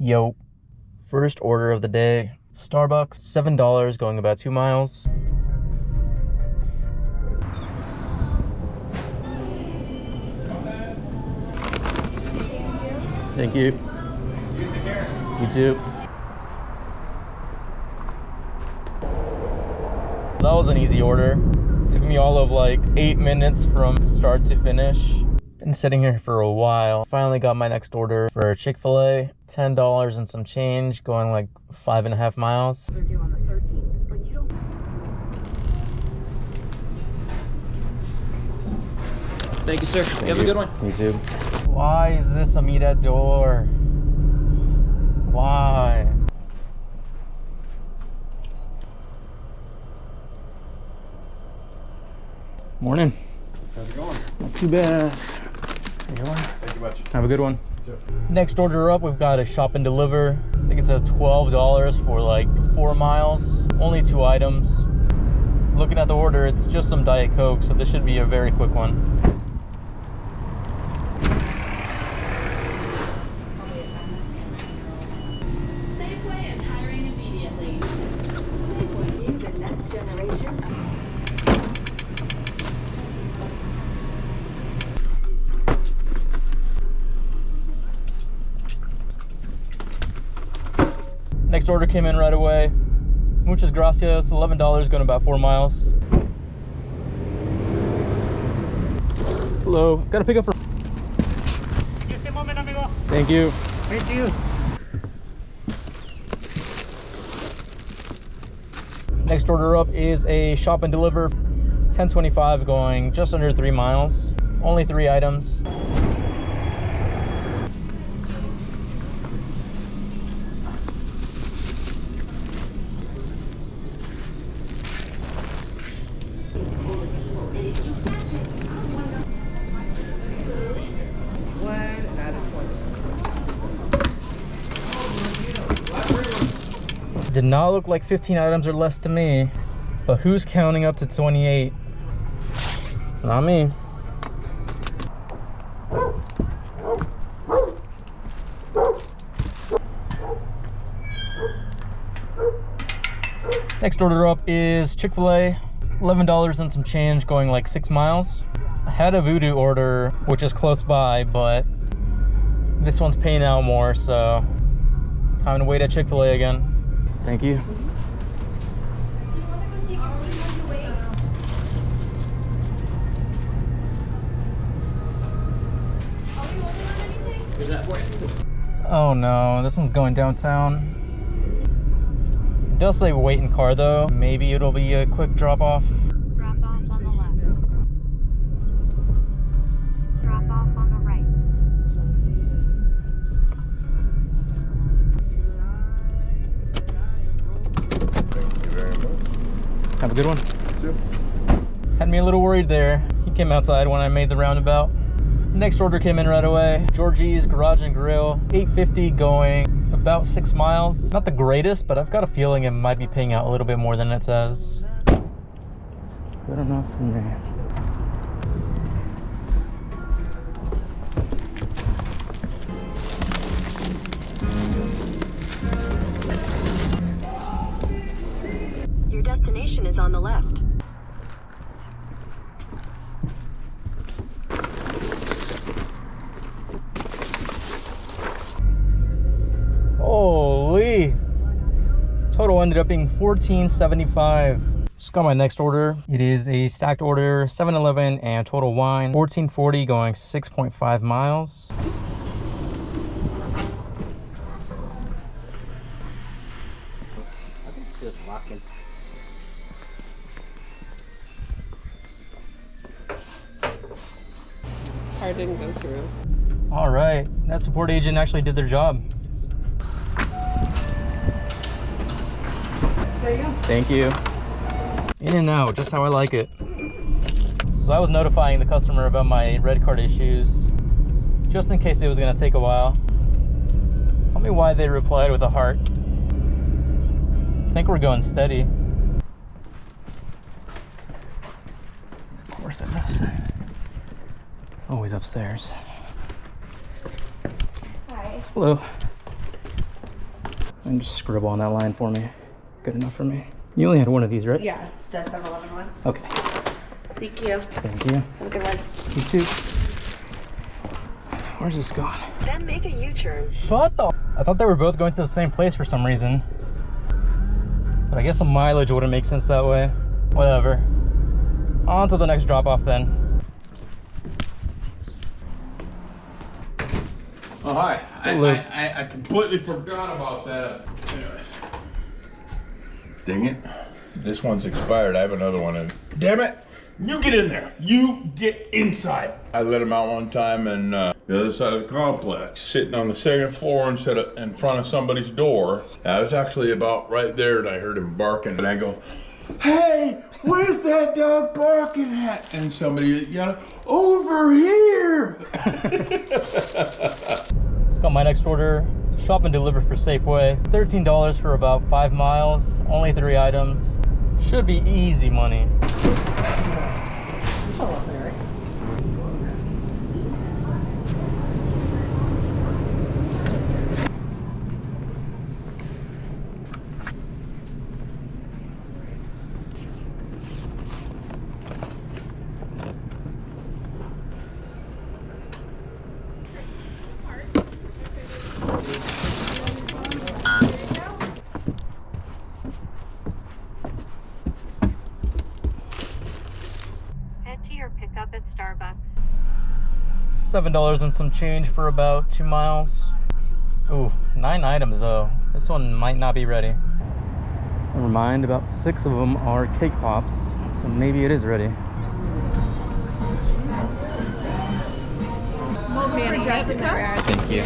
Yo, first order of the day. Starbucks, $7 going about 2 miles. Thank you. You too. That was an easy order. It took me all of like 8 minutes from start to finish. Been sitting here for a while. Finally got my next order for Chick-fil-A. $10 and some change, going like 5.5 miles. They're due on the 13th, but you don't... Thank you, sir. You have a good one. You too. Why is this a meet at door? Why? Morning. How's it going? Not too bad. Thank you much. Have a good one. Next order up, we've got a shop and deliver. I think it's at $12 for like 4 miles. Only 2 items. Looking at the order, it's just some Diet Coke, so this should be a very quick one. Safeway is hiring immediately. Safeway, the next generation. Next order came in right away. Muchas gracias. $11 going about 4 miles. Hello. Gotta pick up for... Just a moment, amigo. Thank you. Thank you. Next order up is a shop and deliver. $10.25 going just under 3 miles. Only 3 items. Did not look like 15 items or less to me, but who's counting up to 28? It's not me. Next order up is Chick-fil-A, $11 and some change going like 6 miles. I had a Voodoo order, which is close by, but this one's paying out more, so time to wait at Chick-fil-A again. Thank you. Do you want to go take a seat while you wait? Are we holding on anything? Here's that for you. Oh no, this one's going downtown. It does say wait in car though. Maybe it'll be a quick drop off. Drop off on the left. Drop off on the right. Thank you very much. Have a good one. Too. Had me a little worried there. He came outside when I made the roundabout. Next order came in right away. Georgie's Garage and Grill, $8.50 going about 6 miles. Not the greatest, but I've got a feeling it might be paying out a little bit more than it says. Good enough for me. Your destination is on the left. Holy! Total ended up being $14.75. Just got my next order. It is a stacked order, 7-Eleven and Total Wine, $14.40 going 6.5 miles. I think it's just rocking. Car didn't go through. All right, that support agent actually did their job. There you go. Thank you. In and out, just how I like it. So I was notifying the customer about my red card issues, just in case it was gonna take a while. Tell me why they replied with a heart. I think we're going steady. Of course it does. Always upstairs. Hi. Hello. And just scribble on that line for me. Good enough for me. You only had one of these, right? Yeah, it's the 7-Eleven one. Okay. Thank you. Thank you. Have a good one. You too. Where's this going? Then make a U-turn. What the? I thought they were both going to the same place for some reason. But I guess the mileage wouldn't make sense that way. Whatever. On to the next drop off then. Oh, hi. Hello. I completely forgot about that. Anyways. Dang it. This one's expired. I have another one in. Damn it. You get in there. You get inside. I let him out one time and the other side of the complex, sitting on the second floor instead of in front of somebody's door. I was actually about right there and I heard him barking and I go, hey, where's that dog barking at? And somebody yelled, over here. Just got my next order. Shop and deliver for Safeway. $13 for about 5 miles. Only 3 items. Should be easy money. Head to your pickup at Starbucks. $7 and some change for about 2 miles. Ooh, 9 items though. This one might not be ready. Never mind, about 6 of them are cake pops, so maybe it is ready. Mobile for Jessica. Thank you.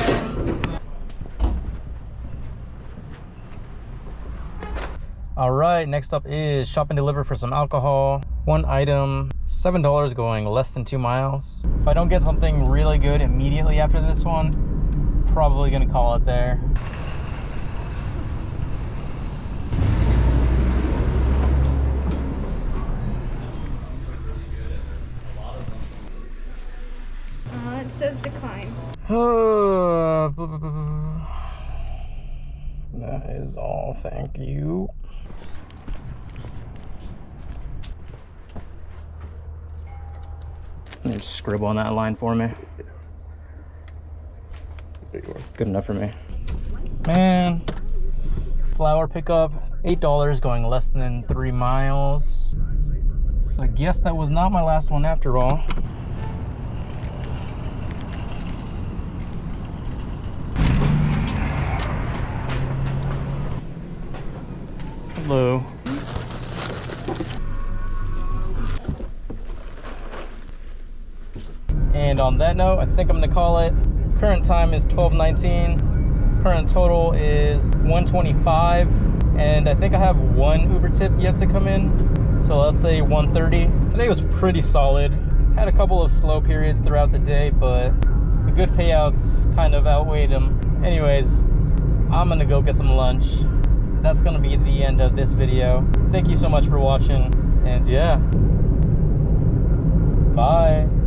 All right, next up is shop and deliver for some alcohol. 1 item, $7 going less than 2 miles. If I don't get something really good immediately after this one, probably gonna call it there. It says decline. That is all, thank you. You just scribble on that line for me. Good enough for me. Man, flour pickup, $8 going less than 3 miles. So I guess that was not my last one after all. Hello. And on that note, I think I'm gonna call it. Current time is 12:19. Current total is 125. And I think I have 1 Uber tip yet to come in. So let's say 130. Today was pretty solid. Had a couple of slow periods throughout the day, but the good payouts kind of outweighed them. Anyways, I'm gonna go get some lunch. That's gonna be the end of this video. Thank you so much for watching, and yeah, bye.